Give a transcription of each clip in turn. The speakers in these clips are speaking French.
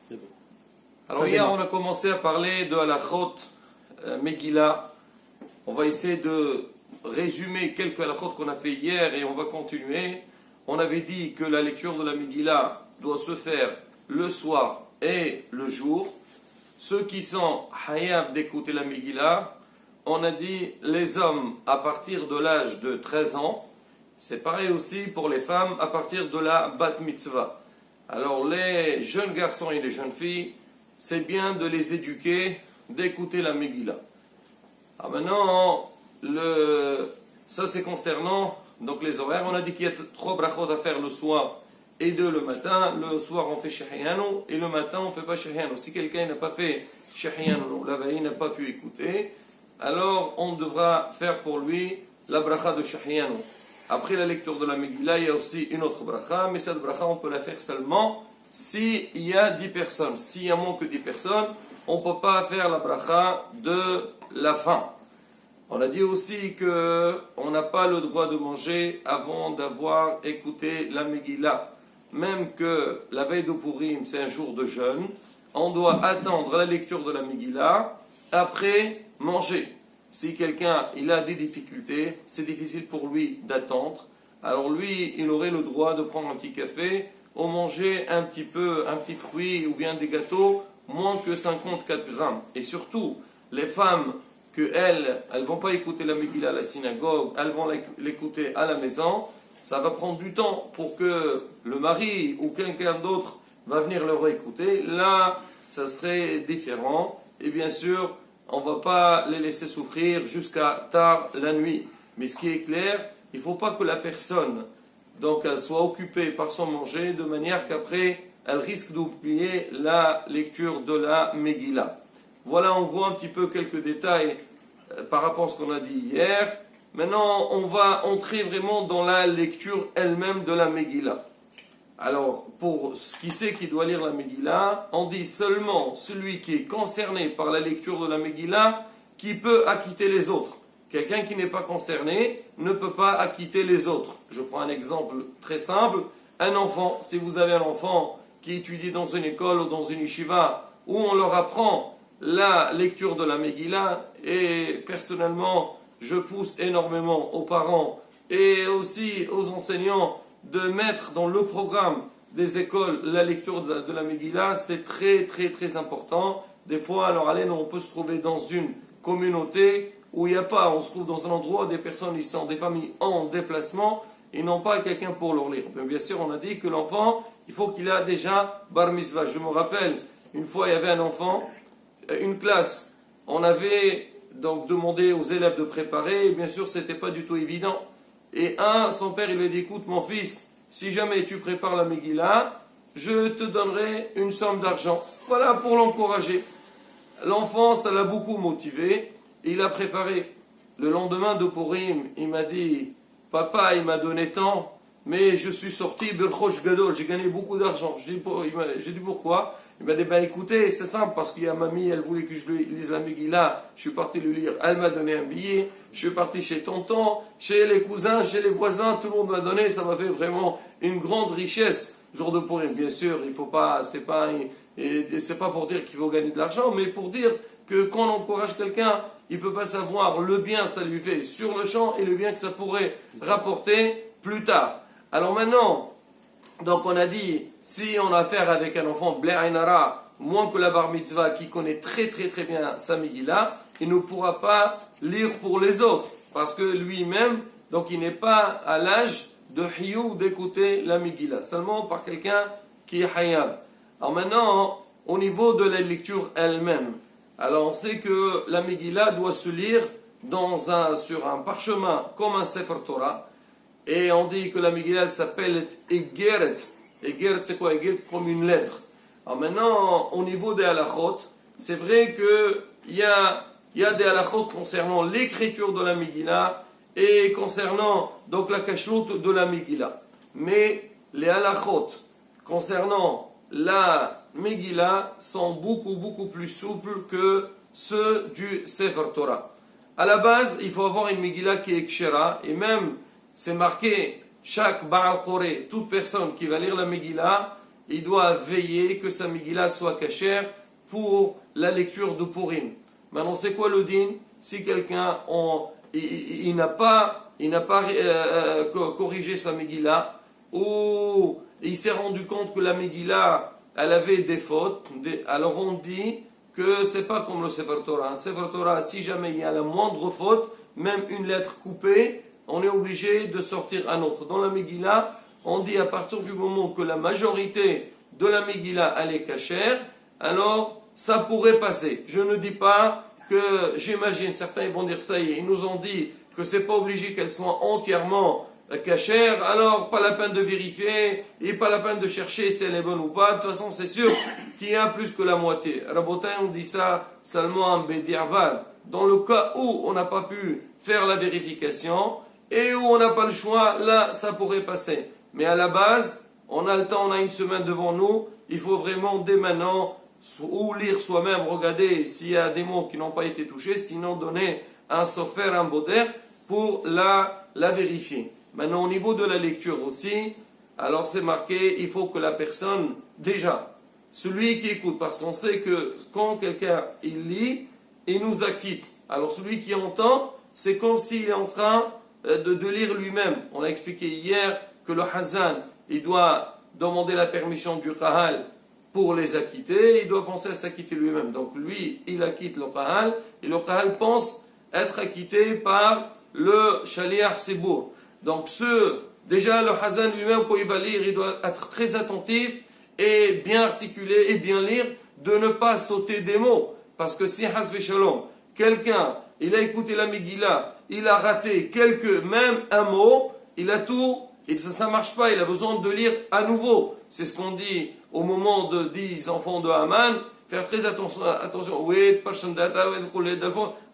C'est bon. Alors hier on a commencé à parler de halachot Megillah. On va essayer de résumer quelques halachot qu'on a fait hier et on va continuer. On avait dit que la lecture de la Megillah doit se faire le soir et le jour. Ceux qui sont hayab d'écouter la Megillah, on a dit les hommes à partir de l'âge de 13 ans. C'est pareil aussi pour les femmes à partir de la bat mitzvah. Alors les jeunes garçons et les jeunes filles, c'est bien de les éduquer, d'écouter la Megillah. Alors maintenant, ça c'est concernant donc les horaires. On a dit qu'il y a 3 brachot à faire le soir et 2 le matin. Le soir on fait Shehianu et le matin on ne fait pas Shehianu. Si quelqu'un n'a pas fait Shehianu, la veille n'a pas pu écouter, alors on devra faire pour lui la bracha de Shehianu. Après la lecture de la Megillah, il y a aussi une autre bracha, mais cette bracha, on peut la faire seulement s'il y a 10 personnes. S'il y a moins que 10 personnes, on ne peut pas faire la bracha de la fin. On a dit aussi qu'on n'a pas le droit de manger avant d'avoir écouté la Megillah. Même que la veille de Purim, c'est un jour de jeûne, on doit attendre la lecture de la Megillah, après manger. Si quelqu'un il a des difficultés, c'est difficile pour lui d'attendre, alors lui, il aurait le droit de prendre un petit café ou manger un petit fruit ou bien des gâteaux, moins que 54 grammes. Et surtout, les femmes, elles ne vont pas écouter la Megillah à la synagogue, elles vont l'écouter à la maison, ça va prendre du temps pour que le mari ou quelqu'un d'autre va venir leur écouter. Là, ça serait différent. Et bien sûr, on ne va pas les laisser souffrir jusqu'à tard la nuit. Mais ce qui est clair, il ne faut pas que la personne donc, elle soit occupée par son manger de manière qu'après, elle risque d'oublier la lecture de la Megillah. Voilà en gros un petit peu quelques détails par rapport à ce qu'on a dit hier. Maintenant, on va entrer vraiment dans la lecture elle-même de la Megillah. Alors, pour qui c'est qui doit lire la Megillah, on dit seulement celui qui est concerné par la lecture de la Megillah qui peut acquitter les autres. Quelqu'un qui n'est pas concerné ne peut pas acquitter les autres. Je prends un exemple très simple. Un enfant, si vous avez un enfant qui étudie dans une école ou dans une yeshiva où on leur apprend la lecture de la Megillah, et personnellement, je pousse énormément aux parents et aussi aux enseignants de mettre dans le programme des écoles la lecture de la Megillah, c'est très très très important. Des fois, alors allez, on peut se trouver dans une communauté où il n'y a pas, on se trouve dans un endroit où des personnes, ils sont des familles en déplacement, ils n'ont pas quelqu'un pour leur lire. Mais bien sûr, on a dit que l'enfant, il faut qu'il ait déjà bar mitzvah. Je me rappelle, une fois, il y avait un enfant, une classe, on avait donc demandé aux élèves de préparer, et bien sûr, ce n'était pas du tout évident. Et son père, il lui a dit, écoute mon fils, si jamais tu prépares la Megillah, je te donnerai une somme d'argent. Voilà, pour l'encourager. L'enfant, ça l'a beaucoup motivé, et il a préparé. Le lendemain de Purim, il m'a dit, papa, il m'a donné tant, mais je suis sorti, Berchosh Gadol, j'ai gagné beaucoup d'argent. J'ai dit pourquoi? Il m'a dit, ben écoutez, c'est simple, parce qu'il y a mamie, elle voulait que je lui lise la Megillah, je suis parti lui lire, elle m'a donné un billet, je suis parti chez tonton, chez les cousins, chez les voisins, tout le monde m'a donné, ça m'a fait vraiment une grande richesse. Jour de Purim, bien sûr, il faut pas, c'est pas pour dire qu'il faut gagner de l'argent, mais pour dire que quand on encourage quelqu'un, il ne peut pas savoir le bien ça lui fait sur le champ et le bien que ça pourrait rapporter plus tard. Alors maintenant, donc on a dit, si on a affaire avec un enfant blé ainara, moins que la bar mitzvah, qui connaît très très très bien sa Megillah, il ne pourra pas lire pour les autres, parce que lui-même, donc il n'est pas à l'âge de hiyou d'écouter la Megillah, seulement par quelqu'un qui est hayab. Alors maintenant, au niveau de la lecture elle-même, alors on sait que la Megillah doit se lire sur un parchemin comme un Sefer Torah, et on dit que la Megillah elle s'appelle Egeret. Egeret c'est quoi? Egeret comme une lettre. Alors maintenant, au niveau des halachot, c'est vrai qu'il y a des halachot concernant l'écriture de la Megillah et concernant donc la kashrut de la Megillah. Mais les halachot concernant la Megillah sont beaucoup plus souples que ceux du Sefer Torah. À la base, il faut avoir une Megillah qui est kshera, et même c'est marqué chaque Baal Koré, toute personne qui va lire la Megillah, il doit veiller que sa Megillah soit cachère pour la lecture de Purim. Maintenant, c'est quoi le din? Si quelqu'un il n'a pas corrigé sa Megillah, ou il s'est rendu compte que la Megillah elle avait des fautes, alors on dit que c'est pas comme le Sefer Torah. Un Sefer Torah, si jamais il y a la moindre faute, même une lettre coupée, on est obligé de sortir un autre. Dans la Megillah, on dit à partir du moment que la majorité de la Megillah elle est cachère, alors ça pourrait passer. Je ne dis pas que, j'imagine, certains vont dire ça, ils nous ont dit que c'est pas obligé qu'elle soit entièrement cachère, alors pas la peine de vérifier et pas la peine de chercher si elle est bonne ou pas. De toute façon, c'est sûr qu'il y a plus que la moitié. Rabotai, on dit ça seulement en Bedi'avad. Dans le cas où on n'a pas pu faire la vérification et où on n'a pas le choix, là, ça pourrait passer. Mais à la base, on a le temps, on a une semaine devant nous, il faut vraiment dès maintenant ou lire soi-même, regarder s'il y a des mots qui n'ont pas été touchés, sinon donner un sofer, un boder pour la vérifier. Maintenant, au niveau de la lecture aussi, alors c'est marqué, il faut que la personne, déjà, celui qui écoute, parce qu'on sait que quand quelqu'un il lit, il nous acquitte. Alors celui qui entend, c'est comme s'il est en train de lire lui-même. On a expliqué hier que le Hazan, il doit demander la permission du Kahal pour les acquitter, il doit penser à s'acquitter lui-même. Donc lui, il acquitte le Kahal, et le Kahal pense être acquitté par le Shaliach Sebour. Donc déjà le Hazan lui-même, quand il va lire, il doit être très attentif et bien articuler et bien lire, de ne pas sauter des mots. Parce que si Hasve Shalom, quelqu'un, il a écouté la Megillah, il a raté même un mot, il a tout, et ça ne marche pas, il a besoin de lire à nouveau. C'est ce qu'on dit au moment de 10 enfants de Haman, faire très attention.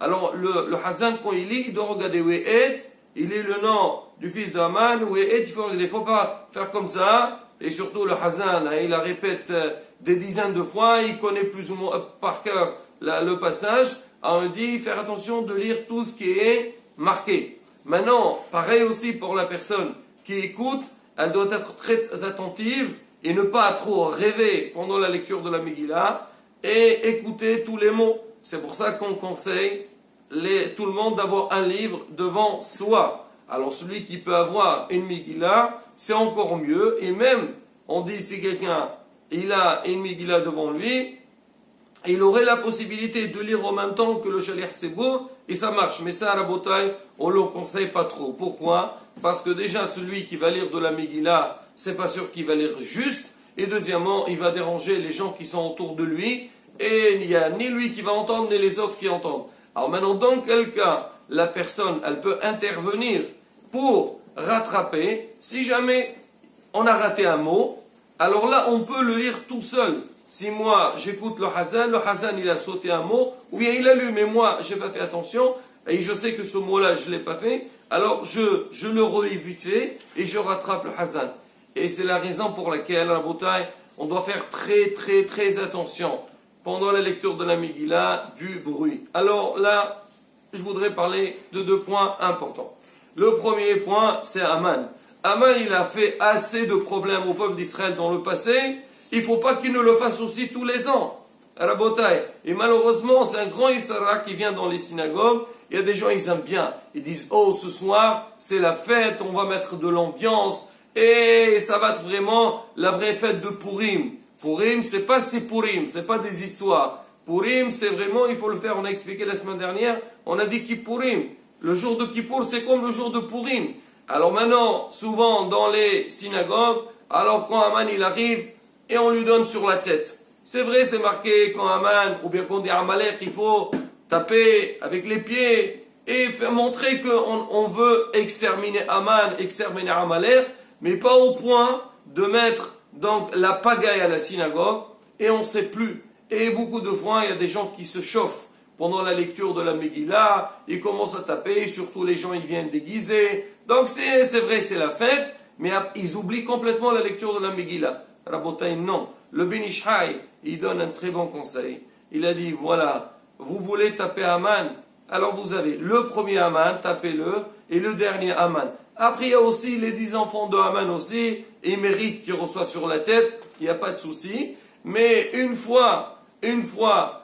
Alors le Hazan, quand il lit, il doit regarder il lit le nom du fils de Haman, il ne faut pas faire comme ça. Et surtout le Hazan, il la répète des dizaines de fois, il connaît plus ou moins par cœur le passage. Alors il dit faire attention de lire tout ce qui est marqué. Maintenant, pareil aussi pour la personne qui écoute, elle doit être très attentive et ne pas trop rêver pendant la lecture de la Megillah et écouter tous les mots. C'est pour ça qu'on conseille tout le monde d'avoir un livre devant soi. Alors celui qui peut avoir une Megillah, c'est encore mieux. Et même, on dit si quelqu'un il a une Megillah devant lui, il aurait la possibilité de lire en même temps que le Shaliach Sebour, et ça marche. Mais ça, à la bataille, on ne le conseille pas trop. Pourquoi? Parce que déjà, celui qui va lire de la Megillah, c'est pas sûr qu'il va lire juste. Et deuxièmement, il va déranger les gens qui sont autour de lui. Et il n'y a ni lui qui va entendre, ni les autres qui entendent. Alors maintenant, dans quel cas, la personne, elle peut intervenir pour rattraper. Si jamais on a raté un mot, alors là, on peut le lire tout seul. Si moi, j'écoute le Hazan, il a sauté un mot, ou bien il a lu, mais moi, je n'ai pas fait attention, et je sais que ce mot-là, je ne l'ai pas fait, alors je le relis vite fait, et je rattrape le Hazan. Et c'est la raison pour laquelle, à la bataille, on doit faire très, très, très attention, pendant la lecture de la Megillah, du bruit. Alors là, je voudrais parler de 2 points importants. Le premier point, c'est Haman. Haman, il a fait assez de problèmes au peuple d'Israël dans le passé. Il ne faut pas qu'il ne le fasse aussi tous les ans. Rabotai. Et malheureusement, c'est un grand Isra qui vient dans les synagogues. Il y a des gens, ils aiment bien. Ils disent, oh, ce soir, c'est la fête, on va mettre de l'ambiance. Et ça va être vraiment la vraie fête de Purim. Purim, c'est pas Purim, c'est pas des histoires. Purim, c'est vraiment, il faut le faire. On a expliqué la semaine dernière, on a dit Kippurim. Le jour de Kippour, c'est comme le jour de Purim. Alors maintenant, souvent dans les synagogues, alors quand Haman il arrive, et on lui donne sur la tête. C'est vrai, c'est marqué quand Haman, ou bien quand on dit Amalek, il faut taper avec les pieds et faire montrer qu'on veut exterminer Haman, exterminer Amalek, mais pas au point de mettre donc la pagaille à la synagogue, et on ne sait plus. Et beaucoup de fois, il y a des gens qui se chauffent pendant la lecture de la Megillah, ils commencent à taper, surtout les gens ils viennent déguisés. Donc c'est vrai, c'est la fête, mais ils oublient complètement la lecture de la Megillah. Rabotai, non. Le Ben Ish Chai, il donne un très bon conseil. Il a dit, voilà, vous voulez taper Haman, alors vous avez le premier Haman, tapez-le, et le dernier Haman. Après, il y a aussi les 10 enfants de Haman aussi, ils méritent qu'ils reçoivent sur la tête, il n'y a pas de souci. Mais une fois,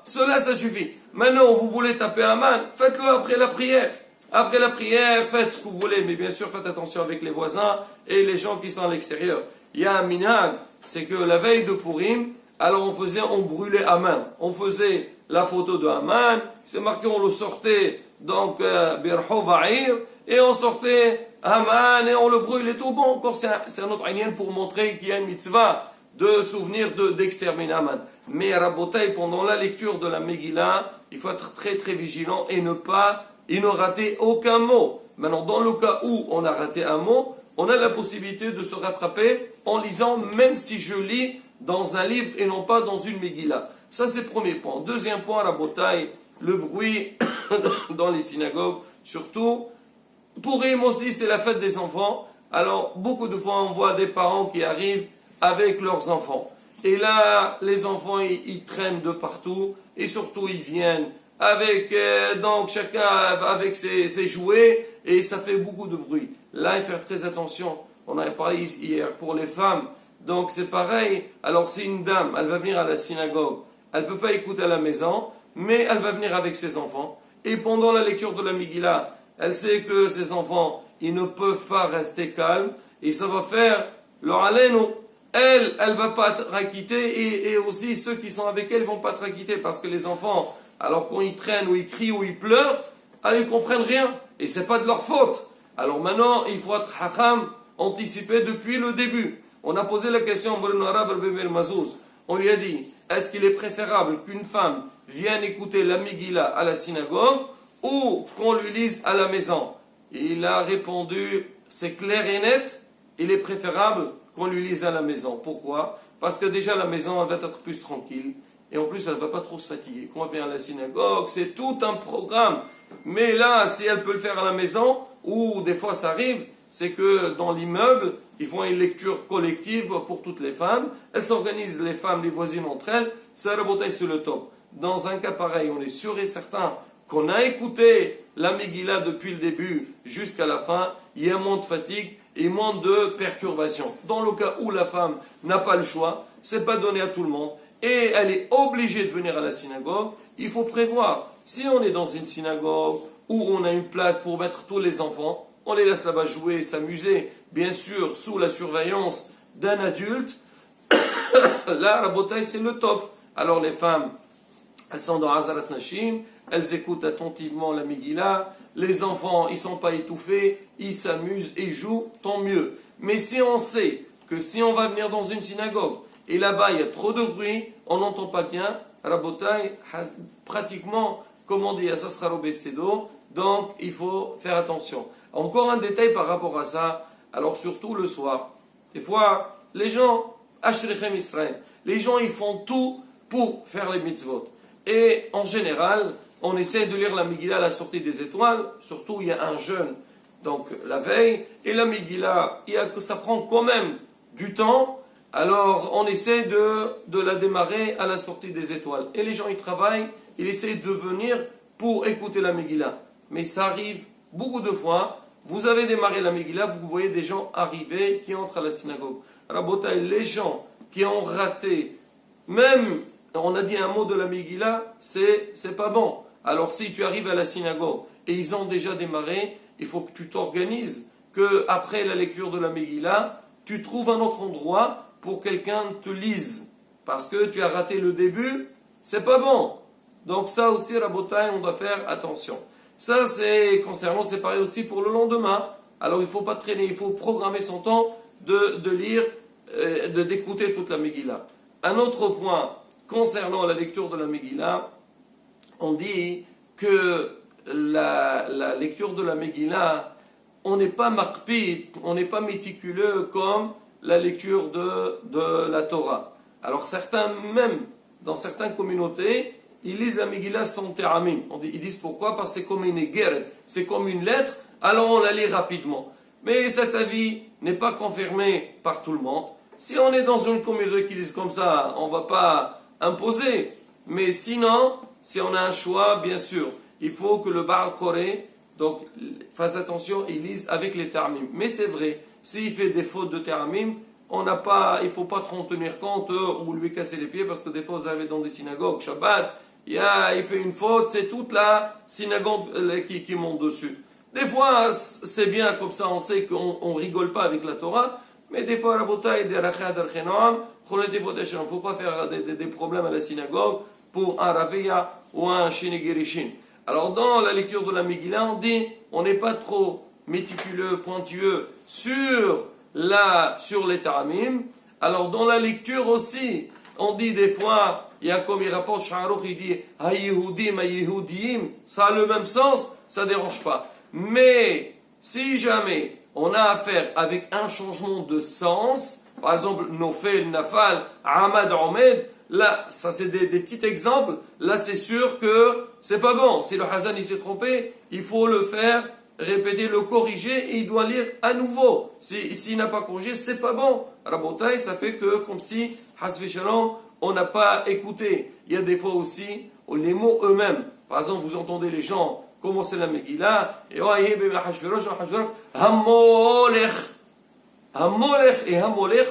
cela ça suffit. Maintenant, vous voulez taper Haman, faites-le après la prière. Après la prière, faites ce que vous voulez, mais bien sûr, faites attention avec les voisins et les gens qui sont à l'extérieur. Il y a un minhag, c'est que la veille de Purim, alors on brûlait Haman. On faisait la photo de Haman, c'est marqué, on le sortait, donc, Birho Ba'ir, et on sortait Haman et on le brûlait tout. Bon, encore, c'est un autre anien pour montrer qu'il y a une mitzvah de souvenir d'exterminer Haman. Mais à Rabotai, pendant la lecture de la Megillah, il faut être très très vigilant et ne rater aucun mot. Maintenant, dans le cas où on a raté un mot, on a la possibilité de se rattraper en lisant, même si je lis dans un livre et non pas dans une Megillah. Ça, c'est le premier point. Deuxième point, Rabotai, le bruit dans les synagogues, surtout. Purim aussi, c'est la fête des enfants. Alors, beaucoup de fois, on voit des parents qui arrivent avec leurs enfants. Et là, les enfants, ils traînent de partout. Et surtout, ils viennent avec, donc, chacun avec ses jouets. Et ça fait beaucoup de bruit. Là, il faut faire très attention. On a parlé hier pour les femmes. Donc, c'est pareil. Alors, si une dame, elle va venir à la synagogue, elle ne peut pas écouter à la maison, mais elle va venir avec ses enfants. Et pendant la lecture de la Megillah, elle sait que ses enfants, ils ne peuvent pas rester calmes. Et ça va faire leur haleinu. Elle va pas être acquittée. Et aussi, ceux qui sont avec elle ne vont pas être acquittés. Parce que les enfants, alors quand ils traînent, ou ils crient, ou ils pleurent, ils ne comprennent rien. Et ce n'est pas de leur faute. Alors maintenant, il faut être hacham, anticipé depuis le début. On a posé la question à on lui a dit, est-ce qu'il est préférable qu'une femme vienne écouter la Megillah à la synagogue ou qu'on lui lise à la maison? Il a répondu, c'est clair et net, il est préférable qu'on lui lise à la maison. Pourquoi? Parce que déjà la maison, elle va être plus tranquille. Et en plus, elle ne va pas trop se fatiguer. Quand on vient à la synagogue, c'est tout un programme. Mais là, si elle peut le faire à la maison, ou des fois ça arrive, c'est que dans l'immeuble, ils font une lecture collective pour toutes les femmes. Elles s'organisent, les femmes, les voisines entre elles. Ça rabote sur le top. Dans un cas pareil, on est sûr et certain qu'on a écouté la Megillah depuis le début jusqu'à la fin. Il y a moins de fatigue et moins de perturbation. Dans le cas où la femme n'a pas le choix, c'est pas donné à tout le monde et elle est obligée de venir à la synagogue, il faut prévoir. Si on est dans une synagogue où on a une place pour mettre tous les enfants, on les laisse là-bas jouer, s'amuser, bien sûr, sous la surveillance d'un adulte. Là, la bataille, c'est le top. Alors les femmes, elles sont dans Hazarat Nashim, elles écoutent attentivement la Megillah, les enfants, ils ne sont pas étouffés, ils s'amusent et jouent, tant mieux. Mais si on sait que si on va venir dans une synagogue, et là-bas il y a trop de bruit, on n'entend pas bien, Rabotai, pratiquement, comme on dit, ça sera l'obécedo, donc il faut faire attention. Encore un détail par rapport à ça, alors surtout le soir. Des fois, les gens, Ashrechem Israël, les gens ils font tout pour faire les mitzvot. Et en général, on essaie de lire la Megillah à la sortie des étoiles, surtout il y a un jeûne, donc la veille, et la Megillah, ça prend quand même du temps, alors on essaie de la démarrer à la sortie des étoiles. Et les gens ils travaillent, ils essaient de venir pour écouter la Megillah. Mais ça arrive beaucoup de fois, vous avez démarré la Megillah, vous voyez des gens arriver qui entrent à la synagogue. Rabotai, les gens qui ont raté, même, on a dit un mot de la Megillah, c'est pas bon. Alors si tu arrives à la synagogue et ils ont déjà démarré, il faut que tu t'organises, que après la lecture de la Megillah, tu trouves un autre endroit pour quelqu'un te lise. Parce que tu as raté le début, c'est pas bon. Donc ça aussi, Rabotai, on doit faire attention. Ça, c'est pareil aussi pour le lendemain. Alors il ne faut pas traîner, il faut programmer son temps de lire, d'écouter toute la Megillah. Un autre point concernant la lecture de la Megillah, on dit que la lecture de la Megillah, on n'est pas marpid, on n'est pas méticuleux comme la lecture de la Torah. Alors certains, même dans certaines communautés, ils lisent la Megillah sans teramim. Ils disent pourquoi? Parce que c'est comme une guerre, c'est comme une lettre, alors on la lit rapidement. Mais cet avis n'est pas confirmé par tout le monde. Si on est dans une communauté qui dit comme ça, on ne va pas imposer. Mais sinon, si on a un choix, bien sûr, il faut que le Baal Koré Donc, fasse attention, il lise avec les termim. Mais c'est vrai, s'il fait des fautes de termim, il ne faut pas trop en tenir compte ou lui casser les pieds, parce que des fois, vous avez dans des synagogues, Shabbat, il fait une faute, c'est toute la synagogue qui monte dessus. Des fois, c'est bien comme ça, on sait qu'on ne rigole pas avec la Torah, mais des fois, il ne faut pas faire des problèmes à la synagogue pour un Raviya ou un Shinigirishi. Alors, dans la lecture de la Megillah, on dit, on n'est pas trop méticuleux, pointilleux sur les taramim. Alors, dans la lecture aussi, on dit des fois, il y a comme il rapporte Sha'arouk, il dit Hayehudim, Hayehudim, ça a le même sens, ça ne dérange pas. Mais si jamais on a affaire avec un changement de sens, par exemple, Nofel, Nafal, Ahmad, Ahmed, là, ça c'est des petits exemples, là c'est sûr que c'est pas bon. Si le Hazan il s'est trompé, il faut le faire, répéter, le corriger et il doit lire à nouveau. S'il n'a pas corrigé, c'est pas bon. Rabotai, ça fait que comme si, Hasvi Shalom, on n'a pas écouté. Il y a des fois aussi, les mots eux-mêmes. Par exemple, vous entendez les gens commencer la Megillah, et Hamolech. Hamolech et Hamolech,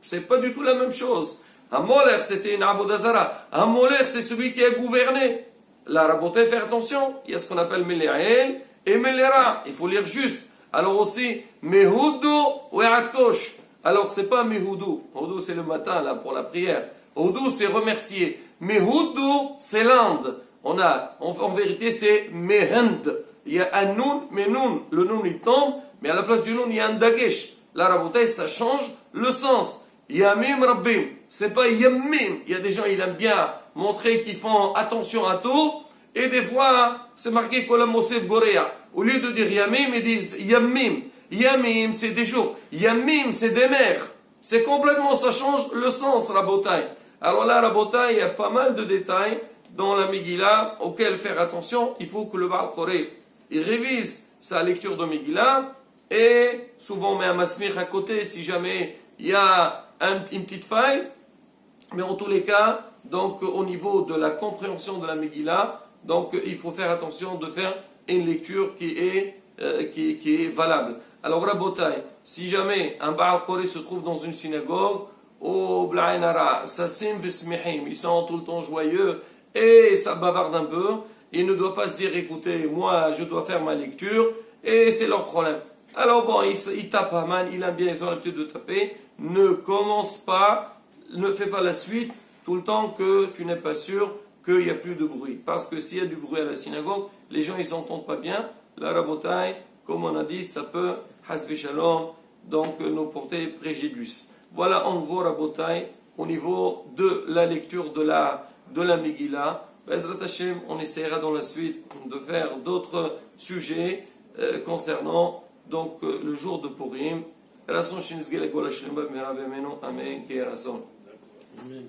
c'est pas du tout la même chose. Hamolech, c'était une Avodazara. Hamolech, c'est celui qui a gouverné. La Rabotai, faire attention, il y a ce qu'on appelle Mele'el et Melera. Il faut lire juste. Alors aussi, Mehudu ou Kosh. Alors, c'est pas Mehudu. Mehudu, c'est le matin, là, pour la prière. Mehudu, c'est remercier. Mehudu, c'est l'Inde. En vérité, c'est Mehend. Il y a un Nun, mais Nun. Le Nun, il tombe, mais à la place du Nun, il y a un Dagesh. La Rabotai, ça change le sens. Yamim Rabbim. C'est pas Yamim. Il y a des gens, ils aiment bien montrer qu'ils font attention à tout. Et des fois, c'est marqué Kolam Mosef Gorea. Au lieu de dire Yamim, ils disent Yamim. Yamim, c'est des jours. Yamim, c'est des mers. C'est complètement, ça change le sens, Rabotai. Alors là, Rabotai, il y a pas mal de détails dans la Megillah auxquels faire attention. Il faut que le Baal Koré, il révise sa lecture de Megillah. Et souvent, on met un masmir à côté si jamais il y a une petite faille. Mais en tous les cas, donc au niveau de la compréhension de la Megillah, donc il faut faire attention de faire une lecture qui est valable. Alors Rabotai, si jamais un Baal Koré se trouve dans une synagogue, au Blainara, Sassim Bismihim, ils sont tout le temps joyeux et ça bavarde un peu, il ne doit pas se dire écoutez, moi je dois faire ma lecture et c'est leur problème. Alors bon, il tape à man, il aime bien, ils ont l'habitude de taper, ne commence pas, ne fais pas la suite tout le temps que tu n'es pas sûr qu'il n'y a plus de bruit. Parce que s'il y a du bruit à la synagogue, les gens ils s'entendent pas bien. La Rabotai, comme on a dit, ça peut, Hasbi Shalom, donc nous porter préjudice. Voilà en gros Rabotai, au niveau de la lecture de la Megillah. Bezrat Hashem, on essaiera dans la suite de faire d'autres sujets concernant donc le jour de Purim. Amen. Amen.